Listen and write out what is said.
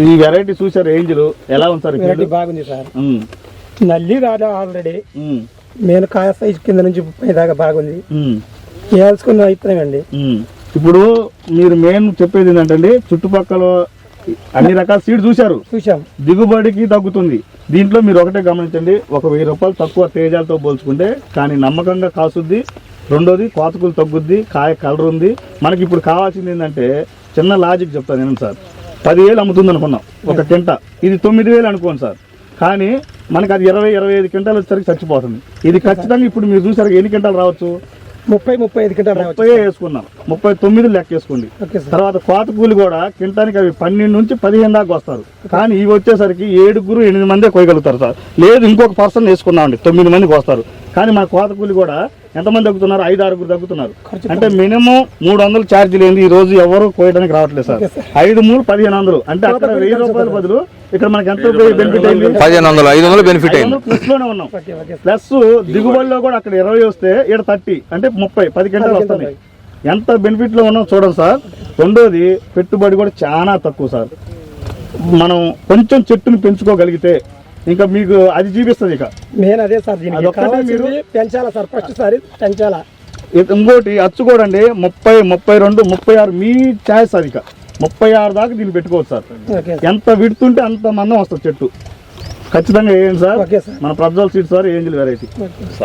ఈ వెరైటీ చూసారు ఏంజిల్ ఎలా ఉంది సార్? వెరైటీ బాగుంది సార్. నల్లి రాజా ఆల్రెడీ నేను కాయ సైజ్ కింద నుంచి 30 దాకా బాగుంది. వేయాల్సుకున్న విత్తనం అండి. ఇప్పుడు మీరు మెయిన్ చెప్పేది ఏంటంటే చుట్టుపక్కల అన్ని రకాల సీడ్ చూసాం, దిగుబడికి తగ్గుతుంది. దీంట్లో మీరు ఒకటే గమనించండి, ఒక 1000 రూపాయలు తక్కువ తేజాలతో పోల్చుకుంటే కానీ నమ్మకంగా కాసుద్ది. రెండోది కోతకులు తగ్గుద్ది, కాయ కలర్ ఉంది. మనకి ఇప్పుడు కావాల్సింది ఏంటంటే చిన్న లాజిక్ చెప్తాను నేను సార్. 10,000 అమ్ముతుంది అనుకున్నాం ఒక కింట, ఇది 9,000 అనుకోండి సార్. కానీ మనకి అది 20-25 క్వింటాలు వచ్చేసరికి చచ్చిపోతుంది. ఇది ఖచ్చితంగా ఇప్పుడు మీరు చూసారు ఎన్ని క్వింటాలు రావచ్చు? 30-35 క్వింటాలు 30 వేసుకున్నాం, 39 లెక్క వేసుకోండి. తర్వాత కోత కూలి కూడా కింటానికి అవి 12 నుంచి 15 దాకా వస్తారు. కానీ ఇవి వచ్చేసరికి 7-8 మందే కోయగలుగుతారు సార్. లేదు ఇంకొక పర్సన్ వేసుకున్నామండి 9 మందికి వస్తారు. కానీ మన కోత కూలి కూడా ఎంతమంది తగ్గుతున్నారు? 5-6 తగ్గుతున్నారు. అంటే మినిమం 300 ఛార్జీలు ఏంది ఈ రోజు ఎవరు కోయడానికి రావట్లేదు సార్. 5-3-1,500 అంటే అక్కడ 1000 రూపాయల బదులు ఇక్కడ మనకి ఎంత బెనిఫిట్ అయింది? 1,500 బెనిఫిట్ అయింది. ప్లస్ లోనే ఉన్నాం. ప్లస్ దిగుబడిలో కూడా అక్కడ 20 వస్తే ఇక్కడ 30 అంటే 30-10 క్వింటాలు వస్తుంది. ఎంత బెనిఫిట్ లో ఉన్నాం చూడండి సార్. రెండోది పెట్టుబడి కూడా చాలా తక్కువ సార్. మనం కొంచెం చెట్టుని పెంచుకోగలిగితే ఇంకా మీకు అది చూపిస్తుంది. ఇక నేను అదే సార్ మీరు పెంచాలా సార్, ఫస్ట్ సారి పెంచాలా. ఇంకోటి అచ్చు కూడా అండి 30, 32, 36 మీ ఛాయిస్. అది ఇక 36 దాకా దీన్ని పెట్టుకోవచ్చు సార్. ఎంత విడుతుంటే అంత మందం వస్తుంది చెట్టు. ఖచ్చితంగా వేయండి సార్. మన Prajwal seeds sir angel variety.